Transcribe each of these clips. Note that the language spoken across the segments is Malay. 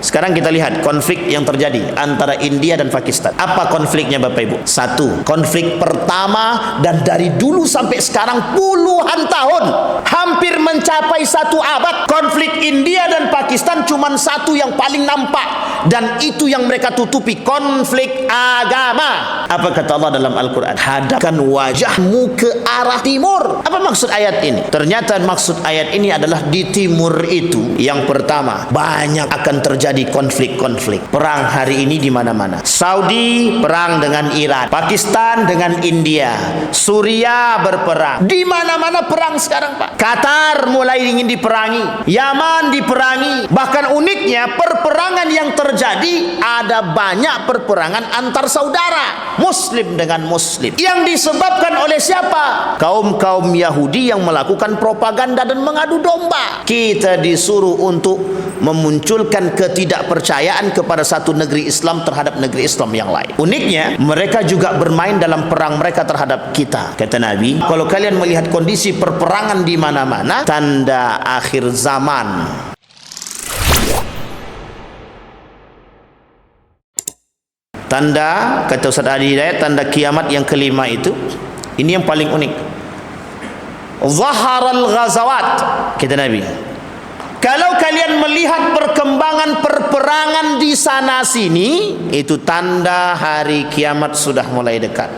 Sekarang kita lihat konflik yang terjadi antara India dan Pakistan. Apa konfliknya Bapak Ibu? Satu, konflik pertama dan dari dulu sampai sekarang puluhan tahun, hampir mencapai satu abad. Konflik India dan Pakistan cuma satu yang paling nampak, dan itu yang mereka tutupi, konflik agama. Apa kata Allah dalam Al-Quran? Hadapkan wajahmu ke arah timur. Apa maksud ayat ini? Ternyata maksud ayat ini adalah di timur itu, yang pertama, banyak akan terjadi konflik-konflik. Perang hari ini di mana-mana. Saudi perang dengan Iran, Pakistan dengan India, Suriah berperang. Di mana-mana perang sekarang, Pak. Qatar mulai ingin diperangi, Yaman diperangi. Bahkan uniknya, perperangan yang terjadi ada banyak perperangan antar saudara, Muslim dengan Muslim. Yang disebabkan oleh siapa? Kaum-kaum Yahudi yang melakukan propaganda dan mengadu domba. Kita disuruh untuk memunculkan ketidakpercayaan kepada satu negeri Islam terhadap negeri Islam yang lain. Uniknya, mereka juga bermain dalam perang mereka terhadap kita. Kata Nabi, kalau kalian melihat kondisi perperangan di mana-mana, tanda akhir zaman. Tanda, kata Ustaz Adi Hidayat, tanda kiamat yang kelima itu, ini yang paling unik. Zaharal ghazawat, kata Nabi. Kalau kalian melihat perkembangan perperangan di sana sini, itu tanda hari kiamat sudah mulai dekat.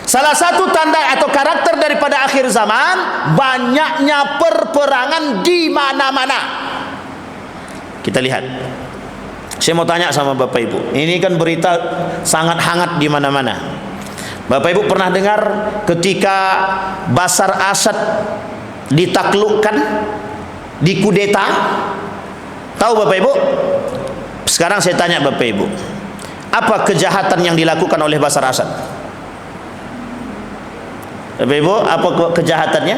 Salah satu tanda atau karakter daripada akhir zaman, banyaknya perperangan di mana-mana. Kita lihat. Saya mau tanya sama Bapak Ibu. Ini kan berita sangat hangat di mana-mana. Bapak Ibu pernah dengar ketika Bashar Assad ditaklukkan, dikudeta? Tahu Bapak Ibu? Sekarang saya tanya Bapak Ibu, apa kejahatan yang dilakukan oleh Bashar Assad? Bapak Ibu, apa kejahatannya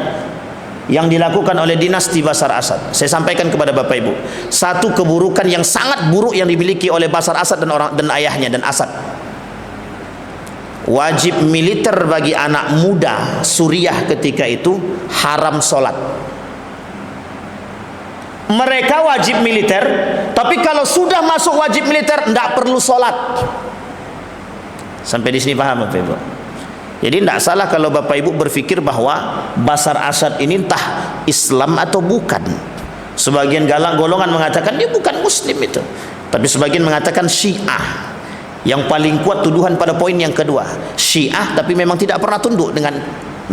yang dilakukan oleh dinasti Bashar Assad? Saya sampaikan kepada Bapak Ibu, satu keburukan yang sangat buruk yang dimiliki oleh Bashar Assad dan ayahnya dan Assad. Wajib militer bagi anak muda Suriah ketika itu haram sholat. Mereka wajib militer, tapi kalau sudah masuk wajib militer tidak perlu sholat. Sampai di sini paham Bapak Ibu? Jadi tidak salah kalau Bapak Ibu berpikir bahwa Bashar Assad ini entah Islam atau bukan. Sebagian golongan mengatakan dia bukan Muslim itu, tapi sebagian mengatakan Syiah. Yang paling kuat tuduhan pada poin yang kedua, Syiah tapi memang tidak pernah tunduk dengan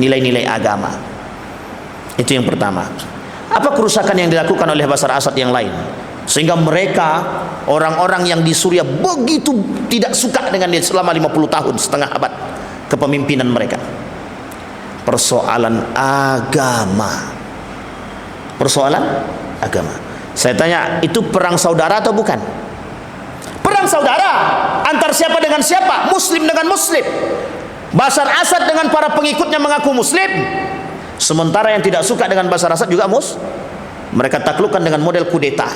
nilai-nilai agama. Itu yang pertama. Apa kerusakan yang dilakukan oleh Bashar Assad yang lain, sehingga mereka, orang-orang yang di Suriah begitu tidak suka dengan dia selama 50 tahun, setengah abad kepemimpinan mereka? Persoalan agama. Persoalan agama. Saya tanya, itu perang saudara atau bukan? Perang saudara antar siapa dengan siapa? Muslim dengan Muslim. Bashar Assad dengan para pengikutnya mengaku Muslim, sementara yang tidak suka dengan Bashar Assad juga mereka taklukkan dengan model kudeta.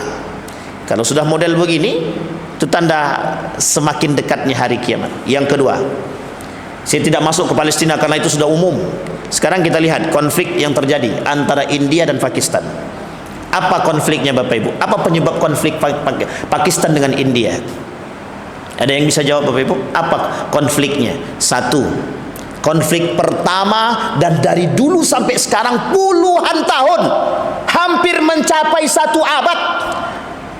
Kalau sudah model begini, itu tanda semakin dekatnya hari kiamat. Yang kedua, saya tidak masuk ke Palestina karena itu sudah umum. Sekarang kita lihat konflik yang terjadi antara India dan Pakistan. Apa konfliknya Bapak Ibu? Apa penyebab konflik Pakistan dengan India? Ada yang bisa jawab Bapak Ibu? Apa konfliknya? Satu, konflik pertama dan dari dulu sampai sekarang puluhan tahun, hampir mencapai satu abad.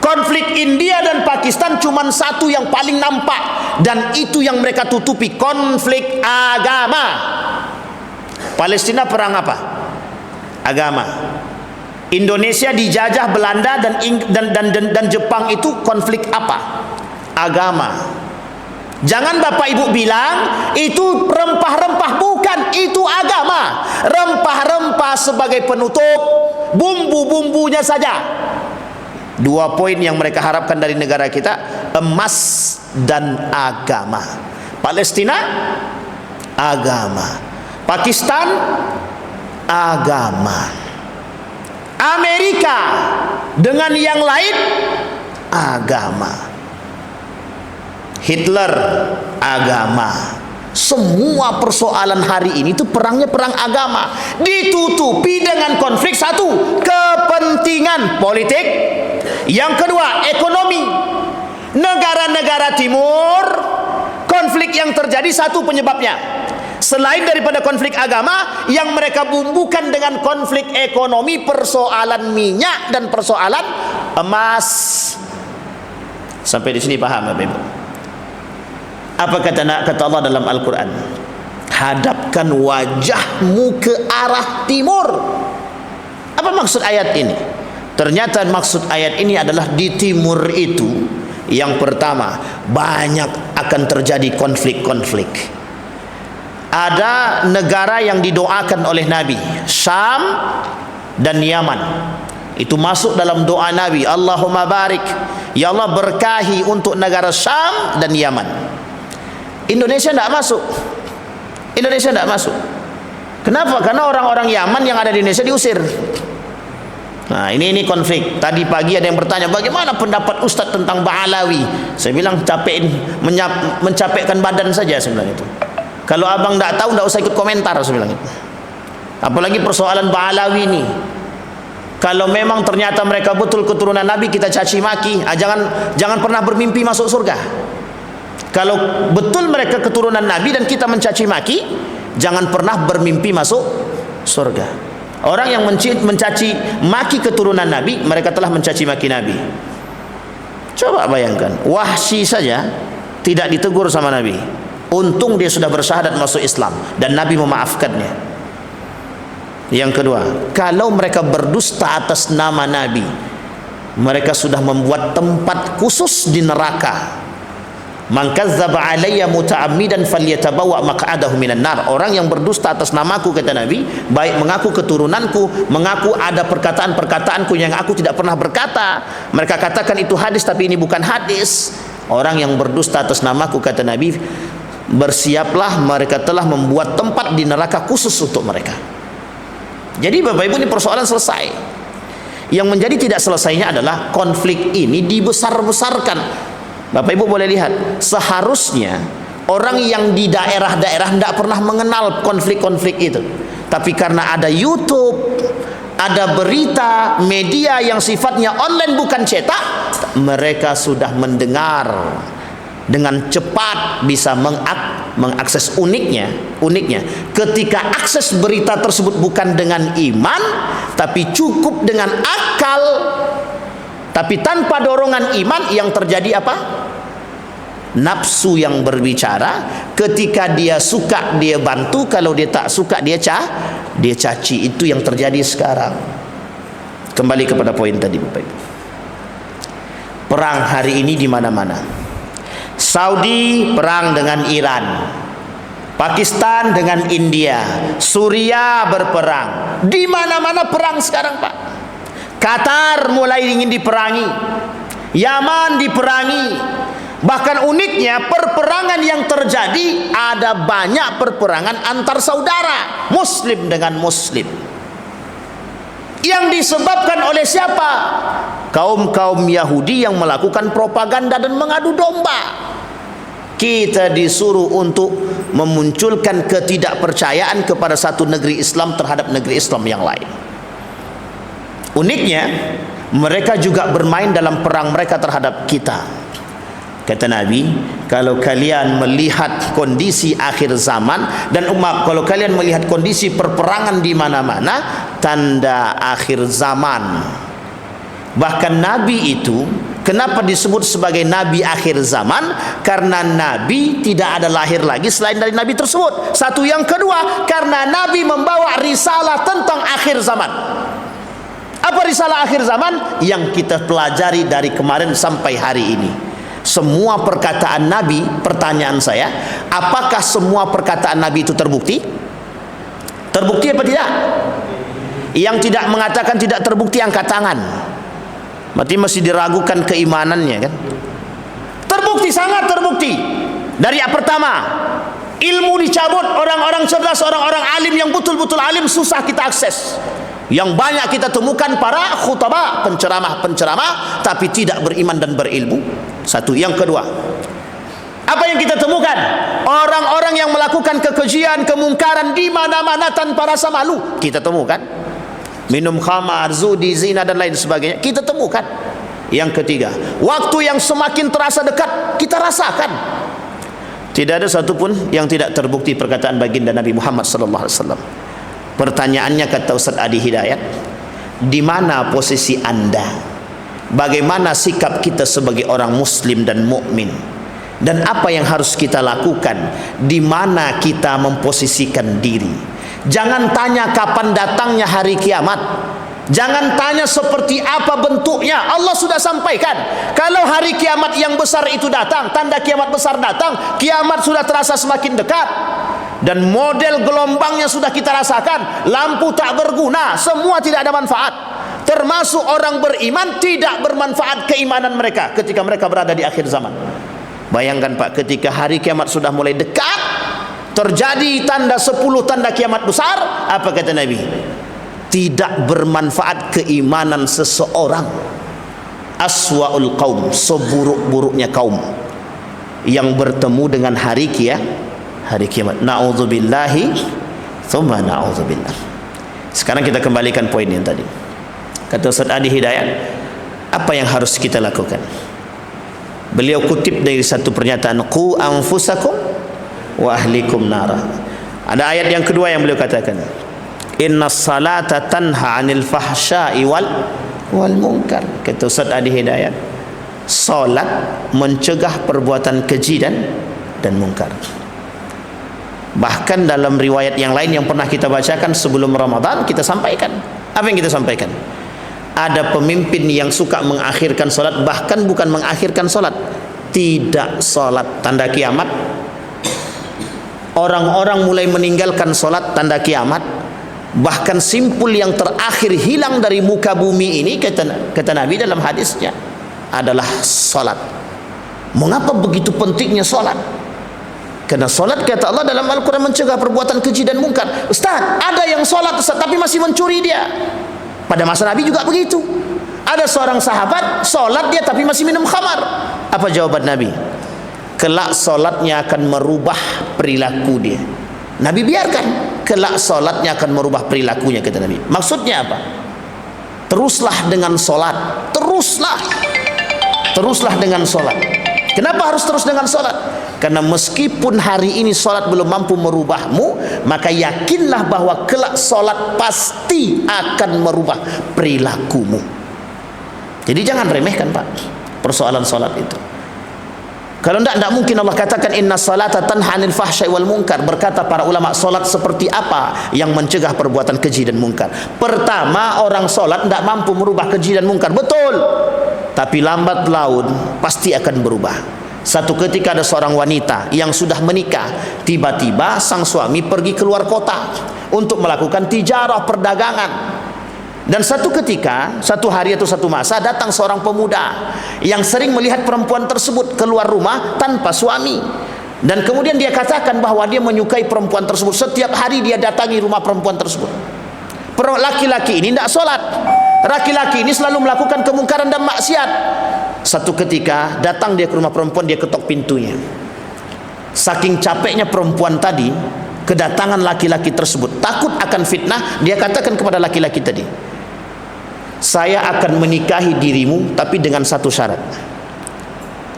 Konflik India dan Pakistan cuma satu yang paling nampak, dan itu yang mereka tutupi, konflik agama. Palestina perang apa? Agama. Indonesia dijajah Belanda dan Jepang, itu konflik apa? Agama. Jangan Bapak Ibu bilang itu rempah-rempah, bukan, itu agama. Rempah-rempah sebagai penutup, bumbu-bumbunya saja. Dua poin yang mereka harapkan dari negara kita, emas dan agama. Palestina, agama. Pakistan, agama. Amerika dengan yang lain, agama. Hitler, agama. Semua persoalan hari ini itu perangnya perang agama, ditutupi dengan konflik satu, kepentingan politik. Yang kedua, ekonomi. Negara-negara timur, konflik yang terjadi satu penyebabnya, selain daripada konflik agama, yang mereka bumbukan dengan konflik ekonomi, persoalan minyak dan persoalan emas. Sampai di sini paham Bapak Ibu? Apa kata Allah dalam Al-Quran? Hadapkan wajahmu ke arah timur. Apa maksud ayat ini? Ternyata maksud ayat ini adalah di timur itu, yang pertama, banyak akan terjadi konflik-konflik. Ada negara yang didoakan oleh Nabi, Syam dan Yaman. Itu masuk dalam doa Nabi, Allahumma barik, ya Allah berkahi untuk negara Syam dan Yaman. Indonesia tidak masuk. Indonesia tidak masuk. Kenapa? Karena orang-orang Yaman yang ada di Indonesia diusir. Nah, ini konflik. Tadi pagi ada yang bertanya, bagaimana pendapat Ustaz tentang Ba'alawi? Saya bilang mencapekkan badan saja sebenarnya itu. Kalau abang tidak tahu, tidak usah ikut komentar, saya bilang itu. Apalagi persoalan Ba'alawi ini. Kalau memang ternyata mereka betul keturunan Nabi, kita caci maki. Jangan pernah bermimpi masuk surga. Kalau betul mereka keturunan Nabi dan kita mencaci maki, jangan pernah bermimpi masuk surga. Orang yang mencaci maki keturunan Nabi, mereka telah mencaci maki Nabi. Coba bayangkan, Wahsy saja tidak ditegur sama Nabi. Untung dia sudah bersyahadat masuk Islam dan Nabi memaafkannya. Yang kedua, kalau mereka berdusta atas nama Nabi, mereka sudah membuat tempat khusus di neraka. Man kazzaba alayya muta'ammidan falyatabawa maq'adahu minan nar. Orang yang berdusta atas namaku, kata Nabi, baik mengaku keturunanku, mengaku ada perkataan-perkataanku yang aku tidak pernah berkata, mereka katakan itu hadis tapi ini bukan hadis. Orang yang berdusta atas namaku, kata Nabi, bersiaplah, mereka telah membuat tempat di neraka khusus untuk mereka. Jadi Bapak Ibu, ini persoalan selesai. Yang menjadi tidak selesainya adalah konflik ini dibesar-besarkan. Bapak Ibu boleh lihat, seharusnya orang yang di daerah-daerah tidak pernah mengenal konflik-konflik itu, tapi karena ada YouTube, ada berita, media yang sifatnya online bukan cetak, mereka sudah mendengar dengan cepat, bisa mengakses. Uniknya ketika akses berita tersebut bukan dengan iman, tapi cukup dengan akal, tapi tanpa dorongan iman, yang terjadi apa? Nafsu yang berbicara. Ketika dia suka dia bantu, kalau dia tak suka dia caci. Itu yang terjadi sekarang. Kembali kepada poin tadi Bapak Ibu. Perang hari ini di mana-mana. Saudi perang dengan Iran, Pakistan dengan India, Suria berperang. Di mana-mana perang sekarang, Pak. Qatar mulai ingin diperangi, Yaman diperangi. Bahkan uniknya, perperangan yang terjadi, ada banyak perperangan antar saudara, Muslim dengan Muslim. Yang disebabkan oleh siapa? Kaum-kaum Yahudi yang melakukan propaganda dan mengadu domba. Kita disuruh untuk memunculkan ketidakpercayaan kepada satu negeri Islam terhadap negeri Islam yang lain. Uniknya, mereka juga bermain dalam perang mereka terhadap kita. Kata Nabi, kalau kalian melihat kondisi akhir zaman dan kalau kalian melihat kondisi perperangan di mana-mana, tanda akhir zaman. Bahkan Nabi itu kenapa disebut sebagai Nabi akhir zaman? Karena Nabi tidak ada lahir lagi selain dari Nabi tersebut. Satu. Yang kedua, karena Nabi membawa risalah tentang akhir zaman. Apa risalah akhir zaman? Yang kita pelajari dari kemarin sampai hari ini. Semua perkataan Nabi, pertanyaan saya, apakah semua perkataan Nabi itu terbukti? Terbukti apa tidak? Yang tidak mengatakan tidak terbukti angkat tangan. Berarti masih diragukan keimanannya kan? Terbukti, sangat terbukti. Dari yang pertama, ilmu dicabut, orang-orang cerdas, orang-orang alim yang betul-betul alim susah kita akses. Yang banyak kita temukan para khutbah, penceramah-penceramah, tapi tidak beriman dan berilmu. Satu. Yang kedua, Apa yang kita temukan? Orang-orang yang melakukan kekejian, kemungkaran di mana-mana tanpa rasa malu, kita temukan. Minum khamar, zudi, zina dan lain sebagainya, kita temukan. Yang ketiga, waktu yang semakin terasa dekat, kita rasakan. Tidak ada satupun yang tidak terbukti perkataan baginda Nabi Muhammad sallallahu alaihi wasallam. Pertanyaannya, kata Ustaz Adi Hidayat, di mana posisi Anda? Bagaimana sikap kita sebagai orang muslim dan mukmin? Dan apa yang harus kita lakukan? Di mana kita memposisikan diri? Jangan tanya kapan datangnya hari kiamat. Jangan tanya seperti apa bentuknya. Allah sudah sampaikan. Kalau hari kiamat yang besar itu datang, tanda kiamat besar datang, kiamat sudah terasa semakin dekat. Dan model gelombangnya sudah kita rasakan. Lampu tak berguna, semua tidak ada manfaat. Termasuk orang beriman tidak bermanfaat keimanan mereka ketika mereka berada di akhir zaman. Bayangkan Pak, ketika hari kiamat sudah mulai dekat, terjadi tanda 10 tanda kiamat besar, apa kata Nabi? Tidak bermanfaat keimanan seseorang. Aswa'ul qaum, seburuk-buruknya kaum yang bertemu dengan hari kiamat. Na'udzubillahi thumma na'udzubillah. Sekarang kita kembalikan poin yang tadi. Kata Ustaz Adi Hidayat, apa yang harus kita lakukan? Beliau kutip dari satu pernyataan, qu anfusakum wa ahlikum nara. Ada ayat yang kedua yang beliau katakan, inna salata tanha 'anil fahsya'i wal munkar. Kata Ustaz Adi Hidayat, salat mencegah perbuatan keji dan munkar. Bahkan dalam riwayat yang lain yang pernah kita bacakan sebelum Ramadan, kita sampaikan. Apa yang kita sampaikan? Ada pemimpin yang suka mengakhirkan solat, bahkan bukan mengakhirkan solat, tidak solat, tanda kiamat. Orang-orang mulai meninggalkan solat, tanda kiamat. Bahkan simpul yang terakhir hilang dari muka bumi ini, kata Nabi dalam hadisnya, adalah solat. Mengapa begitu pentingnya solat? Karena solat, kata Allah dalam Al-Quran, mencegah perbuatan keji dan munkar. Ustaz, ada yang solat Ustaz, tapi masih mencuri dia. Pada masa Nabi juga begitu. Ada seorang sahabat solat dia tapi masih minum khamar. Apa jawaban Nabi? Kelak solatnya akan merubah perilaku dia. Nabi biarkan. Kelak solatnya akan merubah perilakunya, kata Nabi. Maksudnya apa? Teruslah dengan solat. Teruslah dengan solat. Kenapa harus terus dengan solat? Karena meskipun hari ini solat belum mampu merubahmu, maka yakinlah bahwa kelak solat pasti akan merubah perilakumu. Jadi jangan remehkan Pak persoalan solat itu. Kalau tidak mungkin Allah katakan inna salata tanha 'anil fahsya'i wal munkar. Berkata para ulama, solat seperti apa yang mencegah perbuatan keji dan munkar? Pertama, orang solat tidak mampu merubah keji dan munkar, betul, tapi lambat laun pasti akan berubah. Satu ketika ada seorang wanita yang sudah menikah, tiba-tiba sang suami pergi keluar kota untuk melakukan tijarah, perdagangan. Dan satu ketika, satu hari atau satu masa, datang seorang pemuda yang sering melihat perempuan tersebut keluar rumah tanpa suami. Dan kemudian dia katakan bahwa dia menyukai perempuan tersebut. Setiap hari dia datangi rumah perempuan tersebut. Laki-laki ini tidak sholat. Laki-laki ini selalu melakukan kemungkaran dan maksiat. Satu ketika datang dia ke rumah perempuan, dia ketok pintunya. Saking capeknya perempuan tadi, kedatangan laki-laki tersebut, takut akan fitnah, dia katakan kepada laki-laki tadi, saya akan menikahi dirimu tapi dengan satu syarat.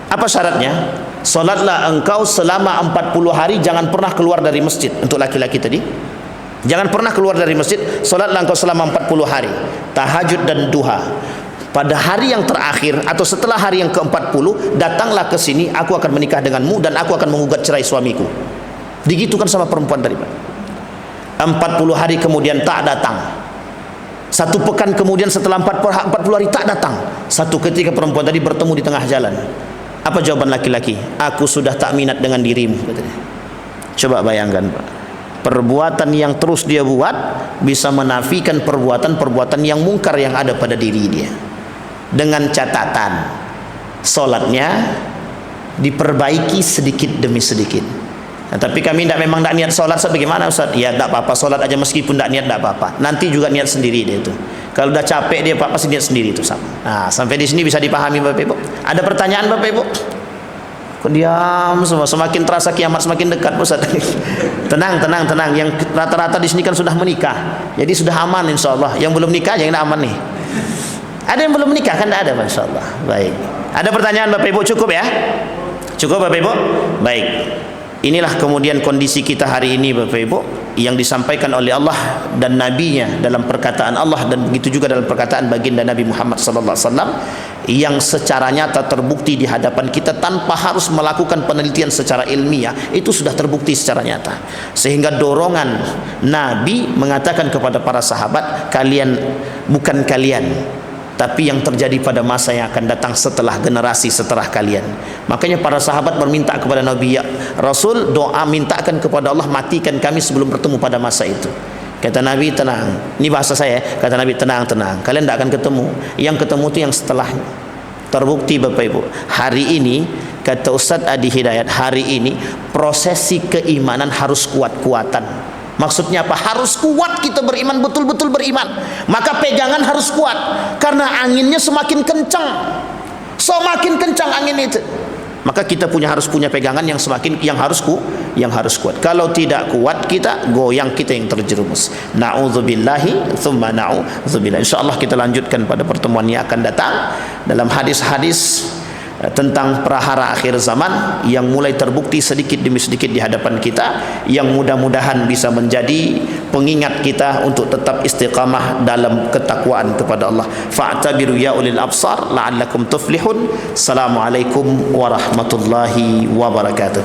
Apa syaratnya? Salatlah engkau selama 40 hari, jangan pernah keluar dari masjid. Untuk laki-laki tadi, jangan pernah keluar dari masjid. Salatlah engkau selama 40 hari, tahajud dan duha. Pada hari yang terakhir atau setelah hari yang ke-40, datanglah ke sini, aku akan menikah denganmu dan aku akan mengugat cerai suamiku. Digitukan sama perempuan tadi. 40 hari kemudian tak datang. Satu pekan kemudian setelah 40 hari tak datang. Satu ketika perempuan tadi bertemu di tengah jalan. Apa jawaban laki-laki? Aku sudah tak minat dengan dirimu, katanya. Coba bayangkan Pak, perbuatan yang terus dia buat bisa menafikan perbuatan-perbuatan yang mungkar yang ada pada diri dia. Dengan catatan, solatnya diperbaiki sedikit demi sedikit. Nah, tapi kami memang tidak niat solat, bagaimana Ustaz? Ya tidak apa-apa, solat aja meskipun tidak niat, tidak apa-apa. Nanti juga niat sendiri dia itu. Kalau udah capek dia pasti niat sendiri itu sama. Nah, sampai di sini bisa dipahami Bapak Ibu. Ada pertanyaan Bapak Ibu? Kok diam semua? Semakin terasa kiamat semakin dekat, Ustaz. Tenang. Yang rata-rata di sini kan sudah menikah, jadi sudah aman insyaallah. Yang belum nikah jangan aman nih. Ada yang belum menikah kan? Tidak ada, masyaallah. Baik. Ada pertanyaan Bapak Ibu? Cukup ya? Cukup Bapak Ibu? Baik. Inilah kemudian kondisi kita hari ini Bapak Ibu, yang disampaikan oleh Allah dan Nabi-Nya dalam perkataan Allah, dan begitu juga dalam perkataan baginda Nabi Muhammad sallallahu alaihi wasallam, yang secara nyata terbukti di hadapan kita tanpa harus melakukan penelitian secara ilmiah. Itu sudah terbukti secara nyata, sehingga dorongan Nabi mengatakan kepada para sahabat, kalian bukan kalian, tapi yang terjadi pada masa yang akan datang setelah generasi setelah kalian. Makanya para sahabat berminta kepada Nabi, ya Rasul, doa mintakan kepada Allah, matikan kami sebelum bertemu pada masa itu. Kata Nabi, tenang. Ini bahasa saya. Kata Nabi, tenang. Kalian tidak akan ketemu. Yang ketemu itu yang setelahnya. Terbukti Bapak Ibu, hari ini kata Ustaz Adi Hidayat, hari ini prosesi keimanan harus kuat-kuatan. Maksudnya apa? Harus kuat kita beriman, betul-betul beriman. Maka pegangan harus kuat, karena anginnya semakin kencang. Semakin kencang angin itu, maka kita harus punya pegangan yang harus kuat. Kalau tidak kuat, kita goyang, kita yang terjerumus. Na'udzubillahi tsumma na'udzubillah. Insyaallah kita lanjutkan pada pertemuan yang akan datang dalam hadis-hadis tentang prahara akhir zaman yang mulai terbukti sedikit demi sedikit di hadapan kita, yang mudah-mudahan bisa menjadi pengingat kita untuk tetap istiqamah dalam ketakwaan kepada Allah. Fa'tabiru ya ulil absar la'allakum tuflihun. Assalamualaikum warahmatullahi wabarakatuh.